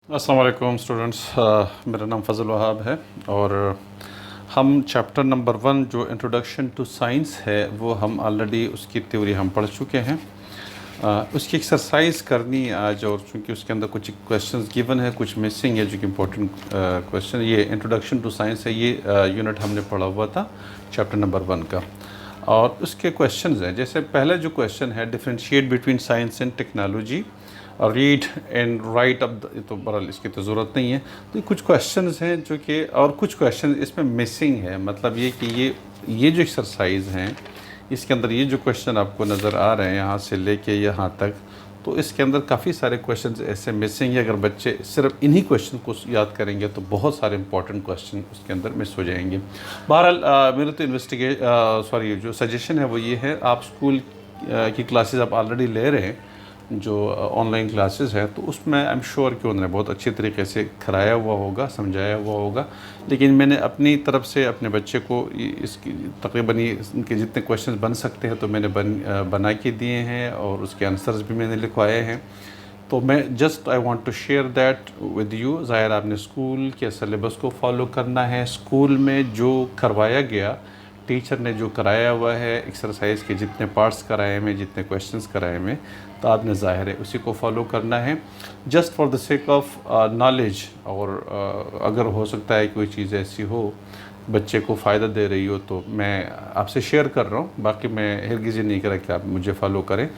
अस्सलाम वालेकुम स्टूडेंट्स, मेरा नाम फ़ज़ल वहाब है और हम चैप्टर नंबर 1 जो इंट्रोडक्शन टू साइंस है वो हम ऑलरेडी उसकी थ्योरी हम पढ़ चुके हैं। उसकी एक्सरसाइज करनी आज, और चूँकि उसके अंदर कुछ क्वेश्चंस गिवन है, कुछ मिसिंग है जो कि इम्पोर्टेंट क्वेश्चन। ये इंट्रोडक्शन टू साइंस है, ये यूनिट हमने पढ़ा हुआ था चैप्टर नंबर 1 का। और उसके क्वेश्चंस हैं, जैसे पहला जो क्वेश्चन है, differentiate between science and technology और रीड एंड राइट। अब तो बहरहाल इसकी तो ज़रूरत नहीं है। तो कुछ क्वेश्चंस हैं जो कि, और कुछ क्वेश्चन इसमें मिसिंग है। मतलब ये कि ये जो एक्सरसाइज हैं इसके अंदर ये जो क्वेश्चन आपको नज़र आ रहे हैं यहाँ से लेके यहाँ तक, तो इसके अंदर काफ़ी सारे क्वेश्चन ऐसे मिसिंग है। अगर बच्चे सिर्फ इन्हीं क्वेश्चन को याद करेंगे तो बहुत सारे इंपॉर्टेंट क्वेश्चन उसके अंदर मिस हो जाएंगे। बहरहाल मेरा तो जो सजेशन है वो ये है, आप स्कूल की क्लासेस आप ऑलरेडी ले रहे हैं, जो ऑनलाइन क्लासेस है, तो उसमें आई एम श्योर कि उन्होंने बहुत अच्छी तरीके से कराया हुआ होगा, समझाया हुआ होगा। लेकिन मैंने अपनी तरफ से अपने बच्चे को इसकी तकरीबन इनके जितने क्वेश्चन बन सकते हैं तो मैंने बना के दिए हैं और उसके आंसर्स भी मैंने लिखवाए हैं। तो मैं just I want to share that with you. ज़ाहिर आपने स्कूल के सिलेबस को फॉलो करना है। स्कूल में जो करवाया गया, टीचर ने जो कराया हुआ है, एक्सरसाइज के जितने पार्ट्स कराए हैं, जितने क्वेश्चंस कराए हैं, तो आपने ज़ाहिर है उसी को फॉलो करना है, just for the sake of knowledge. और अगर हो सकता है कोई चीज़ ऐसी हो बच्चे को फ़ायदा दे रही हो तो मैं आपसे शेयर कर रहा हूँ। बाकी मैं हरगिज़ नहीं करा कि आप मुझे फॉलो करें।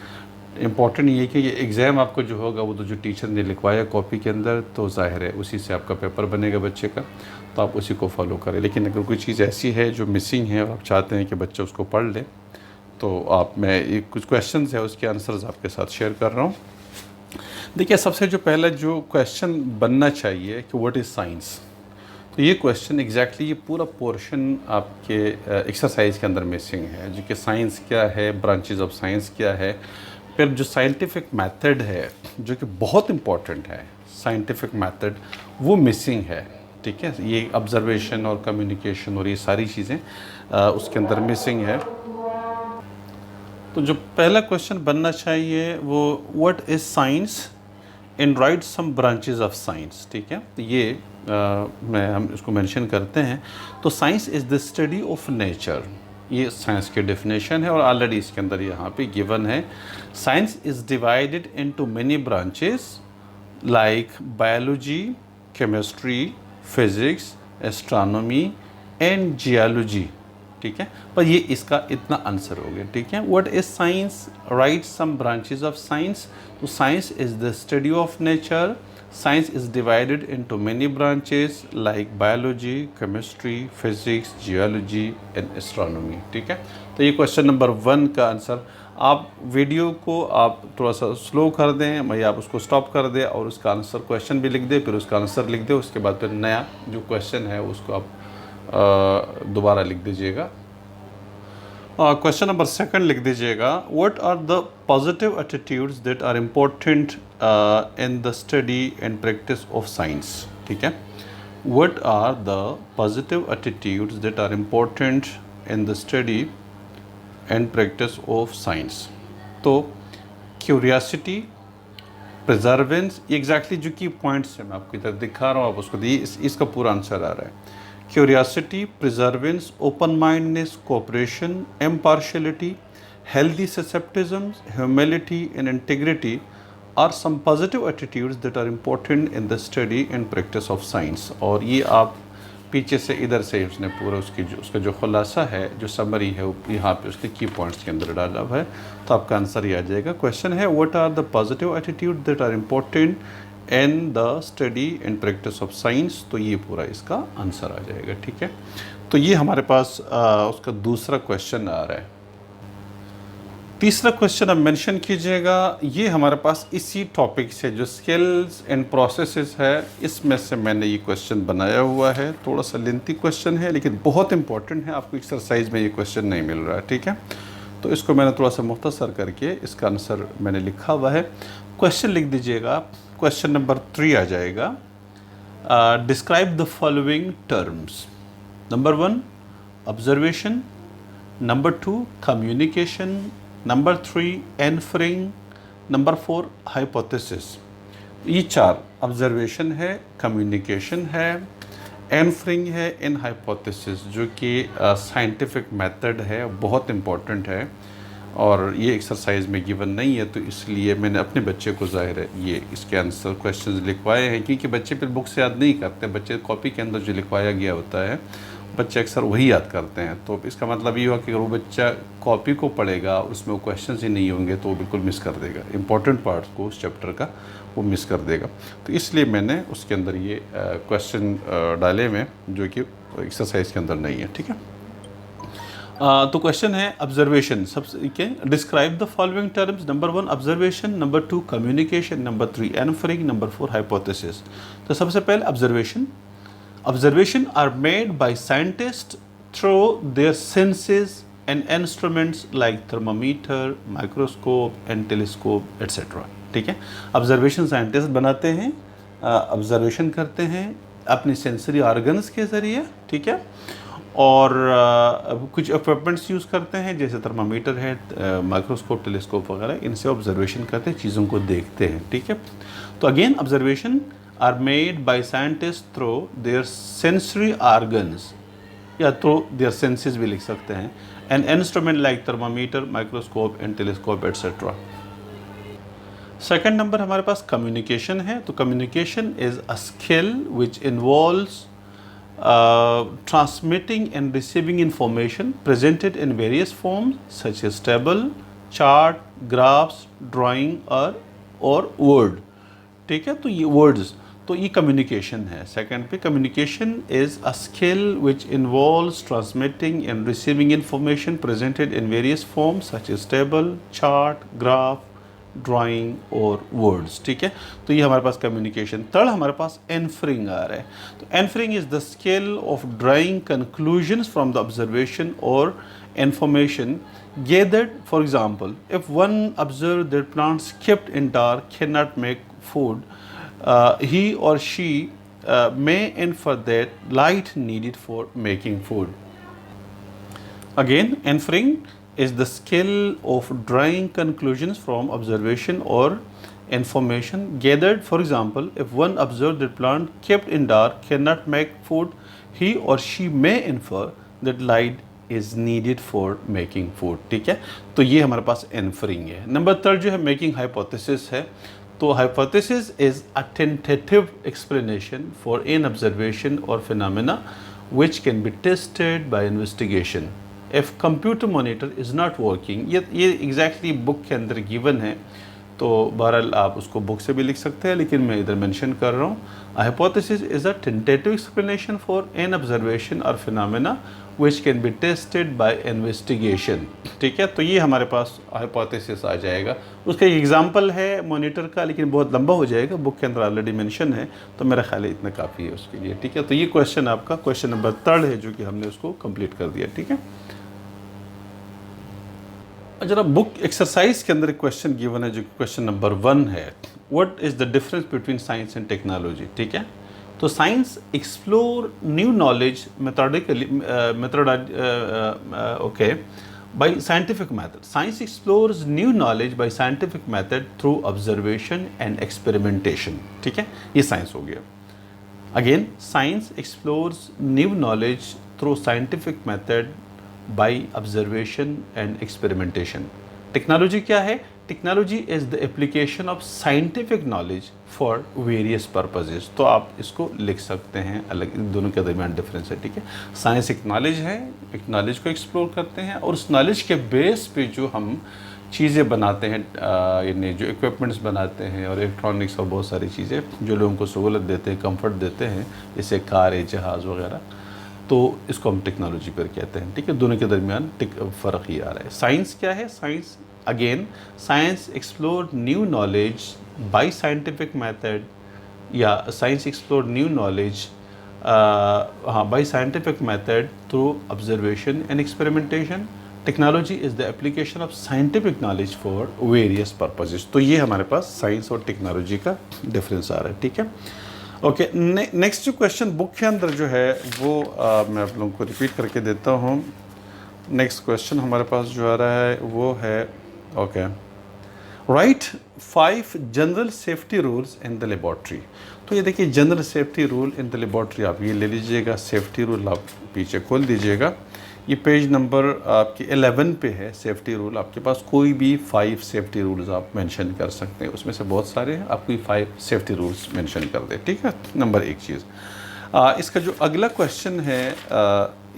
इम्पॉर्टेंट ये कि ये एग्ज़ाम आपको जो होगा वो तो जो टीचर ने लिखवाया कॉपी के अंदर, तो ज़ाहिर है उसी से आपका पेपर बनेगा बच्चे का, तो आप उसी को फॉलो करें। लेकिन अगर कोई चीज़ ऐसी है जो मिसिंग है और आप चाहते हैं कि बच्चा उसको पढ़ ले, तो मैं ये कुछ क्वेश्चंस है उसके आंसर्स आपके साथ शेयर कर रहा हूँ। देखिए, सबसे जो पहला जो क्वेश्चन बनना चाहिए कि व्हाट इज़ साइंस। तो ये क्वेश्चन एग्जैक्टली ये पूरा पोर्शन आपके एक्सरसाइज के अंदर मिसिंग है, जो कि साइंस क्या है, ब्रांचेज ऑफ साइंस क्या है, फिर जो साइंटिफिक मेथड है जो कि बहुत इम्पॉर्टेंट है, साइंटिफिक मेथड वो मिसिंग है। ठीक है, ये ऑब्जर्वेशन और कम्युनिकेशन और ये सारी चीज़ें उसके अंदर मिसिंग है। तो जो पहला क्वेश्चन बनना चाहिए वो what is science in write some branches of science. ठीक है, तो ये हम इसको मेंशन करते हैं। तो science is the study of nature, ये साइंस की डेफिनेशन है और ऑलरेडी इसके अंदर यहाँ पे गिवन है। Science is divided into many branches like biology, chemistry, physics, astronomy and geology. ठीक है, पर ये इसका इतना आंसर हो गया। ठीक है, what is science, right some branches of science. तो science is the study of nature. Science is divided into many branches like biology, chemistry, physics, geology and astronomy. ठीक है, तो ये क्वेश्चन नंबर 1 का आंसर। आप वीडियो को आप थोड़ा सा स्लो कर दें, मैं आप उसको स्टॉप कर दें और उसका आंसर क्वेश्चन भी लिख दें, फिर उसका आंसर लिख दें, उसके बाद फिर नया जो क्वेश्चन है उसको आप दोबारा लिख दीजिएगा। क्वेश्चन नंबर 2 लिख दीजिएगा, what are the positive attitudes that are important in the study and practice of science. ठीक है, what are the positive attitudes that are important in the study and practice of science. तो curiosity, perseverance, ये exactly जो की points हैं मैं आपको इधर दिखा रहा हूँ, आप उसको दिए, इसका पूरा आंसर आ रहा है। Curiosity, perseverance, open-mindedness, cooperation, impartiality, healthy skepticism, humility and integrity are some positive attitudes that are important in the study and practice of science। और ये आप पीछे से इधर से उसने पूरा उसका जो खुलासा है, जो समरी है, यहाँ पे उसने की पॉइंट्स के अंदर डाला हुआ है, तो आपका आंसर ये आ जाएगा। क्वेश्चन है what are the positive attitude that are important in the study and practice of science, तो ये पूरा इसका आंसर आ जाएगा। ठीक है, तो ये हमारे पास उसका दूसरा क्वेश्चन आ रहा है। तीसरा क्वेश्चन अब मेंशन कीजिएगा, ये हमारे पास इसी टॉपिक से जो स्किल्स एंड प्रोसेसेस है, इसमें से मैंने ये क्वेश्चन बनाया हुआ है। थोड़ा सा लेंथी क्वेश्चन है लेकिन बहुत इंपॉर्टेंट है, आपको एक्सरसाइज में ये क्वेश्चन नहीं मिल रहा है। ठीक है, तो इसको मैंने थोड़ा सा मुख्तसर करके इसका आंसर मैंने लिखा हुआ है। क्वेश्चन लिख दीजिएगा, क्वेश्चन नंबर 3 आ जाएगा, describe the following terms. Number 1 observation, number 2 communication, number 3 inferring, number 4 hypothesis. ये चार ऑब्जर्वेशन है, कम्युनिकेशन है, इन्फरिंग है, इन हाइपोथेसिस, जो कि साइंटिफिक मेथड है, बहुत इम्पोर्टेंट है और ये एक्सरसाइज में गिवन नहीं है, तो इसलिए मैंने अपने बच्चे को ज़ाहिर है ये इसके आंसर क्वेश्चंस लिखवाए हैं, क्योंकि बच्चे फिर बुक से याद नहीं करते, बच्चे कॉपी के अंदर जो लिखवाया गया होता है बच्चे अक्सर वही याद करते हैं। तो इसका मतलब ये हुआ कि अगर वो बच्चा कॉपी को पढ़ेगा, उसमें वो क्वेश्चंस ही नहीं होंगे, तो वो बिल्कुल मिस कर देगा, इंपॉर्टेंट पार्ट को उस चैप्टर का वो मिस कर देगा। तो इसलिए मैंने उसके अंदर ये क्वेश्चन डाले हुए जो कि एक्सरसाइज के अंदर नहीं है, ठीक है। तो क्वेश्चन है ऑब्जर्वेशन, सबसे क्या, describe the following terms. Number 1 observation, number 2 communication, number 3 inferring, number 4 hypothesis. तो सबसे पहले observation. Observation are made by scientists through their senses and instruments like thermometer, microscope and telescope etc. ठीक है, observation scientist बनाते हैं, observation करते हैं अपनी सेंसरी ऑर्गन्स के ज़रिए, ठीक है, और कुछ इक्विपमेंट्स यूज़ करते हैं जैसे थर्मामीटर है, माइक्रोस्कोप, टेलीस्कोप वगैरह, इनसे ऑब्जर्वेशन करते हैं, चीज़ों को देखते हैं, ठीक है। तो again observation are made by scientists through their sensory organs या through their senses भी लिख सकते हैं, an instrument like thermometer, microscope and telescope etc. Second number हमारे पास कम्युनिकेशन है। तो communication is a skill which involves transmitting and receiving information presented in various forms such as table, chart, graphs, drawing or word, ठीक है। तो ये words, तो ये communication है। सेकंड पे communication is a skill which involves transmitting and receiving information presented in various forms such as table, chart, graph, drawing और words, ठीक है। तो ये हमारे पास कम्युनिकेशन। थर्ड हमारे पास इन्फरिंग आ रहा है। तो inferring is the skill of drawing conclusions from the observation और information gathered. For example, if one observed that plants kept in dark cannot make food, he or she may infer that light needed for making food. Again, inferring is the skill of drawing conclusions from observation or information gathered. For example, if one observed that plant kept in dark cannot make food, he or she may infer that light is needed for making food, ठीक है। तो ये हमारे पास इन्फरिंग है। Number third जो है making hypothesis है। तो hypothesis is a tentative explanation for an observation और phenomena which can be tested by investigation if computer monitor is not working. ये एग्जैक्टली बुक के अंदर गिवन है, तो बहरहाल आप उसको बुक से भी लिख सकते हैं, लेकिन मैं इधर मेंशन कर रहा हूँ। Hypothesis is a tentative explanation for an observation और phenomena which can be tested by investigation, ठीक है। तो ये हमारे पास हाइपोथेसिस आ जाएगा। उसका एक एग्जांपल है मॉनिटर का, लेकिन बहुत लंबा हो जाएगा, बुक के अंदर ऑलरेडी मेंशन है, तो मेरा ख्याल है इतना काफ़ी है उसके लिए, ठीक है। तो ये क्वेश्चन आपका क्वेश्चन नंबर थर्ड है जो कि हमने उसको कंप्लीट कर दिया, ठीक है। जरा बुक एक्सरसाइज के अंदर क्वेश्चन गिवन है जो क्वेश्चन नंबर 1 है, what is the difference between science and technology, ठीक है। तो science explore new knowledge methodically okay bye scientific method. Science explores new knowledge by scientific method through observation and experimentation, ठीक है, ये science हो गया। Again science explores new knowledge through scientific method by observation and experimentation. Technology क्या है? Technology is the application of scientific knowledge for various purposes. तो आप इसको लिख सकते हैं, अलग दोनों के दरमियान डिफरेंस है, ठीक है। साइंस एक नॉलेज है, एक नॉलेज को एक्सप्लोर करते हैं और उस नॉलेज के बेस पे जो हम चीज़ें बनाते हैं, यानी जो इक्विपमेंट्स बनाते हैं और इलेक्ट्रॉनिक्स और बहुत सारी चीज़ें जो लोगों को सहूलत देते हैं, कंफर्ट देते हैं, जैसे कार, जहाज़ वगैरह, तो इसको हम टेक्नोलॉजी पर कहते हैं, ठीक है। दोनों के दरमियान फ़र्क ही आ रहा है। साइंस क्या है? Science again science explore new knowledge by scientific method, या science explore new knowledge by scientific method through observation and experimentation. Technology is the application of scientific knowledge for various purposes. तो ये हमारे पास science और technology का difference आ रहा है, ठीक है। ओके, नेक्स्ट जो क्वेश्चन बुक के अंदर जो है वो मैं आप लोगों को रिपीट करके देता हूँ। नेक्स्ट क्वेश्चन हमारे पास जो आ रहा है वो है okay right 5 general safety rules in the laboratory. तो ये देखिए general safety rule in the laboratory, आप ये ले लीजिएगा, सेफ्टी रूल आप पीछे खोल दीजिएगा, ये पेज नंबर आपके 11 पे है सेफ्टी रूल। आपके पास कोई भी 5 सेफ्टी रूल्स आप मेंशन कर सकते हैं, उसमें से बहुत सारे हैं, आप कोई 5 सेफ्टी रूल्स मेंशन कर दें, ठीक है। नंबर 1 चीज़। इसका जो अगला क्वेश्चन है,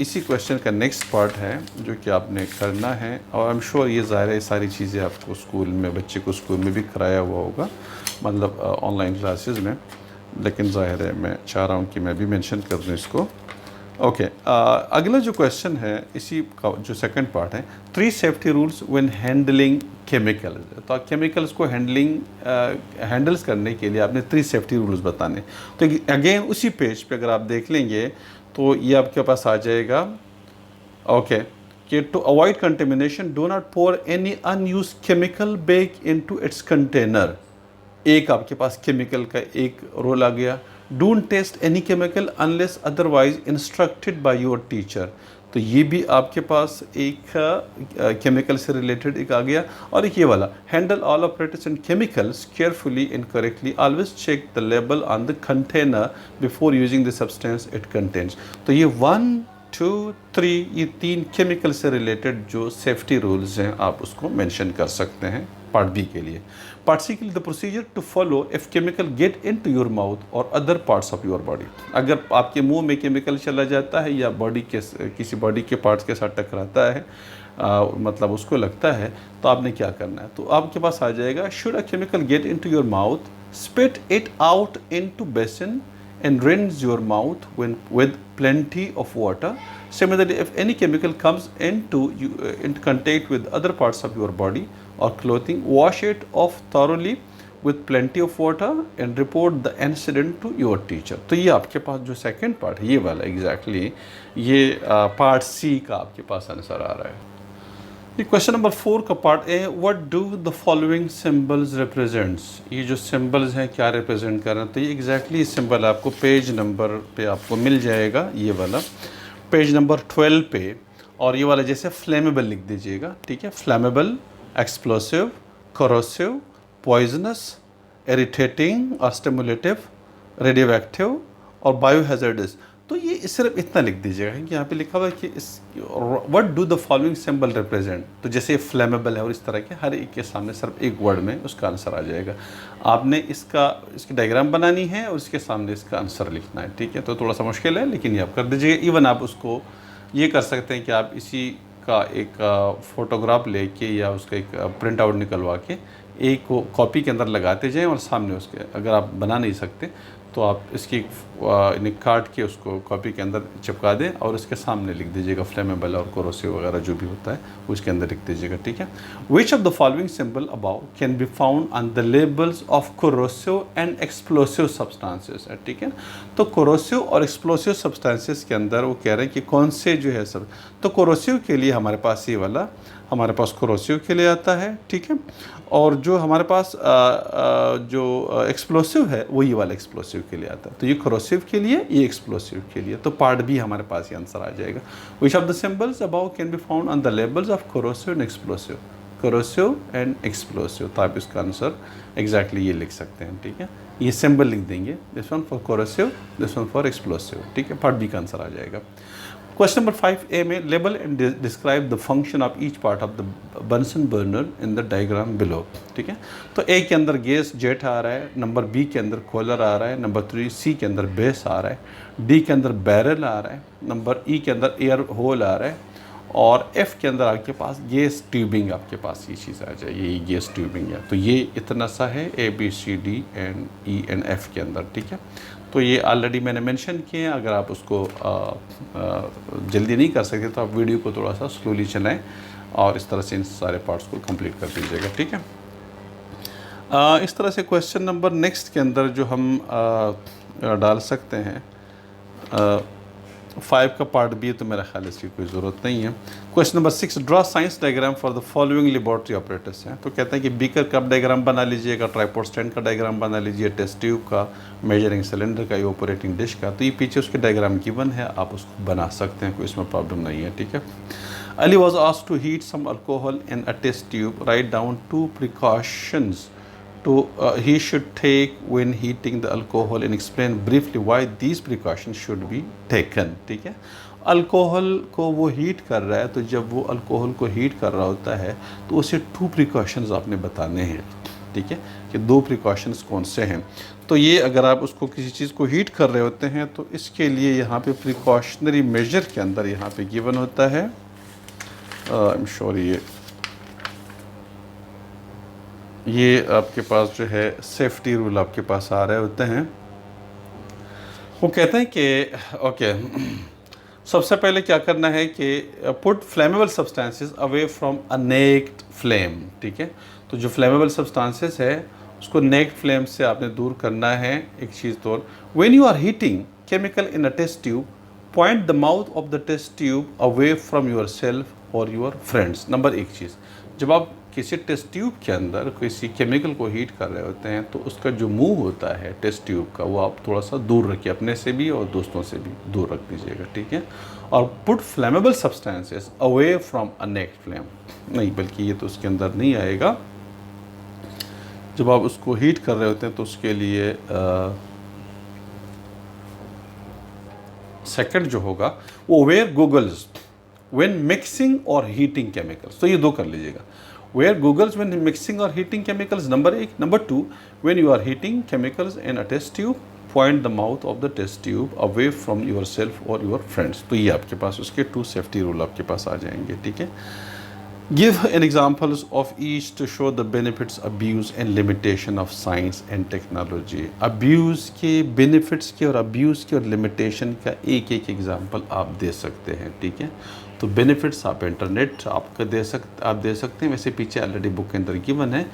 इसी क्वेश्चन का नेक्स्ट पार्ट है जो कि आपने करना है, और आई एम श्योर ये ज़ाहिर है सारी चीज़ें आपको स्कूल में, बच्चे को स्कूल में भी कराया हुआ होगा, मतलब ऑनलाइन क्लासेस में, लेकिन ज़ाहिर है मैं चाह रहा हूँ कि मैं भी मेंशन कर दूँ इसको। ओके, अगला जो क्वेश्चन है इसी का जो सेकंड पार्ट है, 3 safety rules when handling chemical. तो केमिकल्स को हैंडल्स करने के लिए आपने 3 सेफ्टी रूल्स बताने। तो अगेन उसी पेज पे अगर आप देख लेंगे तो ये आपके पास आ जाएगा। ओके, कि to avoid contamination do not pour any unused chemical back into its container. एक आपके पास केमिकल का एक रोल आ गया। Don't taste any chemical unless otherwise instructed by your teacher. तो ये भी आपके पास एक केमिकल से रिलेटेड एक आ गया। और एक ये वाला, handle all operators and chemicals carefully and correctly, always check the label on the container before using the substance it contains. तो ये 1, 2, 3 ये 3 केमिकल से रिलेटेड जो सेफ्टी रूल्स हैं आप उसको मेंशन कर सकते हैं पार्ट बी के लिए। पार्ट सी के लिए, the procedure to follow if chemical get into your mouth और other parts of your body. अगर आपके मुंह में केमिकल चला जाता है या बॉडी के किसी बॉडी के पार्ट्स के साथ टकराता है, मतलब उसको लगता है, तो आपने क्या करना है। तो आपके पास आ जाएगा, should a chemical get into your mouth, spit it out into basin and rinse your mouth with plenty of water. Similarly, if any chemical comes into contact with other parts of your body or clothing, wash it off thoroughly with plenty of water and report the incident to your teacher. तो ये आपके पास जो second part है, ये वाला exactly ये part सी का आपके पास आंसर आ रहा है। ये क्वेश्चन नंबर 4 का part A, what do the following symbols represents. ये जो सिंबल्स हैं क्या रिप्रेजेंट कर रहे हैं, तो ये एग्जैक्टली सिंबल आपको पेज नंबर पे आपको मिल जाएगा, ये वाला पेज नंबर 12 पे। और ये वाला जैसे फ्लेमेबल लिख दीजिएगा, ठीक है, flammable, explosive, corrosive, poisonous, irritating और स्टिमुलेटिव, रेडियोएक्टिव और बायोहैज़र्डस। तो ये सिर्फ इतना लिख दीजिएगा कि यहाँ पे लिखा हुआ है कि इस what do the following symbol represent. तो जैसे फ्लेमेबल है और इस तरह के हर एक के सामने सिर्फ एक वर्ड में उसका आंसर आ जाएगा। आपने इसकी डायग्राम बनानी है और इसके सामने इसका आंसर लिखना है, ठीक है। तो थोड़ा सा मुश्किल है लेकिन ये आप कर दीजिएगा। इवन आप उसको ये कर सकते हैं कि आप इसी का एक फ़ोटोग्राफ लेके या उसका एक प्रिंट आउट निकलवा के एक कॉपी के अंदर लगाते जाएं और सामने उसके, अगर आप बना नहीं सकते तो आप इसकी काट के उसको कॉपी के अंदर चिपका दें और इसके सामने लिख दीजिएगा फ्लेमेबल और कोरोसिव वगैरह जो भी होता है उसके अंदर लिख दीजिएगा, ठीक है। Which of the following symbol above can be found on the labels of corrosive and explosive substances, ठीक है। तो कोरोसिव और एक्सप्लोसिव सब्सटेंसेस के अंदर वो कह रहे हैं कि कौन से जो है सब। तो कोरोसिव के लिए हमारे पास ये वाला हमारे पास कोरोसिव के लिए आता है, ठीक है। और जो हमारे पास जो एक्सप्लोसिव है वो ये वाला एक्सप्लोसिव के लिए आता है। तो ये कोरोसिव के लिए, ये एक्सप्लोसिव के लिए। तो पार्ट भी हमारे पास ये आंसर आ जाएगा। Which of the symbols above can be found on the labels of corrosive and explosive, corrosive and explosive. तो आप इसका आंसर एग्जैक्टली ये लिख सकते हैं, ठीक है। ये सिंबल लिख देंगे, this one for corrosive, this one for explosive, ठीक है। पार्ट बी का आंसर आ जाएगा। क्वेश्चन नंबर 5A में, label and describe the function of each part of the Bunsen burner in the diagram below, ठीक है। तो ए के अंदर गैस जेट आ रहा है, नंबर बी के अंदर कूलर आ रहा है, नंबर 3 सी के अंदर बेस आ रहा है, डी के अंदर बैरल आ रहा है, नंबर ई के अंदर एयर होल आ रहा है, और एफ़ के अंदर आपके पास गैस ट्यूबिंग आपके पास ये चीज़ आ जाए, ये गैस ट्यूबिंग है। तो ये इतना सा है ABCD and E and F के अंदर, ठीक है। तो ये ऑलरेडी मैंने मेंशन किए हैं। अगर आप उसको जल्दी नहीं कर सकते तो आप वीडियो को थोड़ा सा स्लोली चलाएं और इस तरह से इन सारे पार्ट्स को कंप्लीट कर दीजिएगा, ठीक है। इस तरह से क्वेश्चन नंबर नेक्स्ट के अंदर जो हम डाल सकते हैं 5 का पार्ट बी, तो मेरा ख्याल इसकी कोई ज़रूरत नहीं है। Question number 6, draw science diagram for the following laboratory operators हैं। तो कहते हैं कि बीकर कप डायग्राम बना लीजिएगा, ट्राइपॉड स्टैंड का डायग्राम बना लीजिए, टेस्ट ट्यूब का, मेजरिंग सिलेंडर का, ऑपरेटिंग डिश का। तो ये पीछे उसके डायग्राम गिवन है, आप उसको बना सकते हैं, कोई इसमें प्रॉब्लम नहीं है, ठीक है। Ali was asked to heat some alcohol in a test tube. Write down 2 precautions he should take when heating the alcohol and explain briefly why these precautions should be taken. ठीक है, alcohol को वो heat कर रहा है, तो जब वो अल्कोहल को हीट कर रहा होता है तो उसे 2 प्रिकॉशंस आपने बताने हैं। ठीक है, कि 2 प्रिकॉशंस कौन से हैं। तो ये अगर आप उसको किसी चीज़ को हीट कर रहे होते हैं तो इसके लिए यहाँ पे प्रिकॉशनरी मेजर के अंदर यहाँ पे गिवन होता है, आई एम श्योर ये आपके पास जो है सेफ्टी रूल आपके पास आ रहे होते हैं। वो कहते हैं कि ओके, सबसे पहले क्या करना है कि put flammable substances away from a naked flame. ठीक है, तो जो फ्लेमेबल सब्सटेंसेस है उसको नेक्ड फ्लेम से आपने दूर करना है। एक चीज़ तो, when you are heating chemical in a test tube, point the mouth of the test tube away from yourself और योर फ्रेंड्स। नंबर एक चीज़, जब आप किसी टेस्ट ट्यूब के अंदर किसी केमिकल को हीट कर रहे होते हैं तो उसका जो मुंह होता है टेस्ट ट्यूब का, वो आप थोड़ा सा दूर रखिए, अपने से भी और दोस्तों से भी दूर रख दीजिएगा। ठीक है, और put flammable substances away from a next flame, नहीं बल्कि ये तो उसके अंदर नहीं आएगा। जब आप उसको हीट कर रहे होते हैं तो उसके लिए सेकंड जो होगा वो वेयर गूगल्स व्हेन मिक्सिंग और हीटिंग केमिकल्स। तो ये 2 कर लीजिएगा, वेयर गूगल्स व्हेन मिक्सिंग और heating chemicals, number 1। Number 2, when you are heating chemicals in a test tube, point the mouth of the test tube away from yourself और your friends. तो ये आपके पास उसके 2 सेफ्टी रूल आपके पास आ जाएंगे। ठीक है, give an examples of each to show the benefits, abuse and limitation of science and technology. Abuse के, बेनिफिट्स के और अब्यूज़ के और लिमिटेशन का एक एक एग्जाम्पल आप दे सकते हैं। ठीक है, तो बेनिफिट्स आप इंटरनेट आप दे सकते हैं, वैसे पीछे ऑलरेडी बुक के अंदर गिवन है।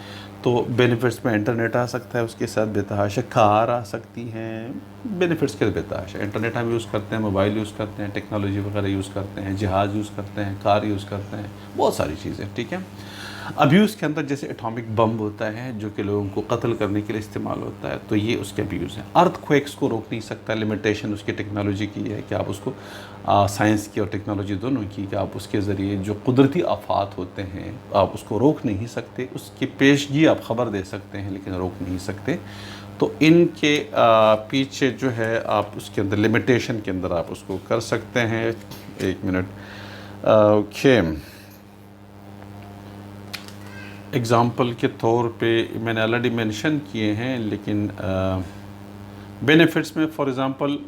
तो बेनिफिट्स में इंटरनेट आ सकता है, उसके साथ बेतहाशा कार आ सकती हैं। बेनिफिट्स के बेतहाशा इंटरनेट हम यूज़ करते हैं, मोबाइल यूज़ करते हैं, टेक्नोलॉजी वगैरह यूज़ करते हैं, जहाज़ यूज़ करते हैं, कार यूज़ करते हैं, बहुत सारी चीज़ें। ठीक है, अब्यूज़ के अंदर जैसे एटॉमिक बम होता है जो कि लोगों को कत्ल करने के लिए इस्तेमाल होता है, तो ये उसके अब्यूज़ हैं। अर्थक्वेक्स को रोक नहीं सकता, लिमिटेशन उसकी टेक्नोलॉजी की है कि आप उसको साइंस की और टेक्नोलॉजी दोनों की, कि आप उसके ज़रिए जो कुदरती आफात होते हैं आप उसको रोक नहीं सकते। उसकी पेशगी आप ख़बर दे सकते हैं लेकिन रोक नहीं सकते। तो इनके पीछे जो है आप उसके अंदर लिमिटेशन के अंदर आप उसको कर सकते हैं। 1 मिनट, ओके, एग्ज़ाम्पल के तौर पे मैंने ऑलरेडी मेंशन किए हैं, लेकिन बेनिफिट्स में for example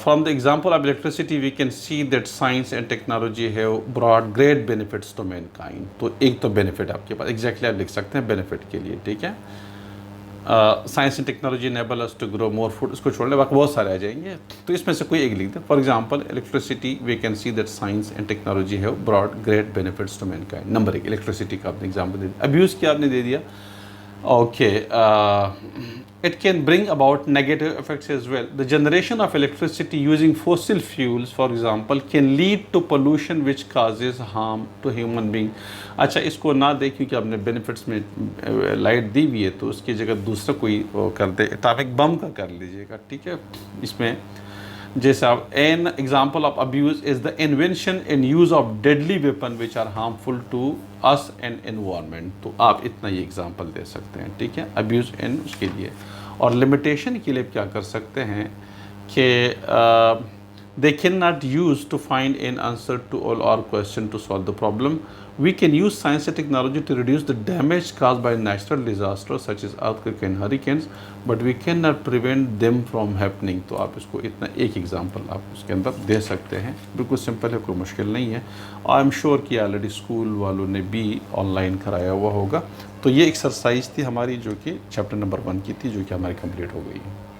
from the example of electricity we can see that science and technology have brought great benefits to mankind. तो एक तो बेनिफिट आपके पास एग्जैक्टली आप लिख सकते हैं बेनिफिट के लिए। ठीक है, science and technology enable us to grow more food, इसको छोड़ने बाकी बहुत सारे आ जाएंगे, तो इसमें से कोई एक लिख दें। For example electricity we can see that science and technology have brought great benefits to mankind. Number 1 electricity का आपने एग्जांपल दे दिया। अब्यूज़ की आपने दे दिया, okay, it can bring about negative effects as well. The generation of electricity using fossil fuels, for example, can lead to pollution which causes harm to human being. अच्छा, इसको ना दें क्योंकि आपने बेनिफिट्स में लाइट दी हुई है, तो उसकी जगह दूसरा कोई कर दे, एटॉमिक बम का कर लीजिएगा। ठीक है, इसमें जैसे आप an example of abuse is the invention and use of deadly weapon which are harmful to us and environment. तो आप इतना ही एग्जाम्पल दे सकते हैं। ठीक है, अब्यूज़ एंड उसके लिए। और लिमिटेशन के लिए क्या कर सकते हैं कि they cannot use to find an answer to all our question to solve the problem. We can use science and technology to reduce the damage caused by natural disasters such as earthquake and hurricanes, but we cannot prevent them from happening. तो आप इसको इतना एक example आप उसके अंदर दे सकते हैं। बिल्कुल सिंपल है, कोई मुश्किल नहीं है। आई एम श्योर कि ऑलरेडी स्कूल वालों ने भी ऑनलाइन कराया हुआ होगा। तो ये एक्सरसाइज थी हमारी जो कि चैप्टर नंबर 1 की थी, जो कि हमारी कंप्लीट हो गई है।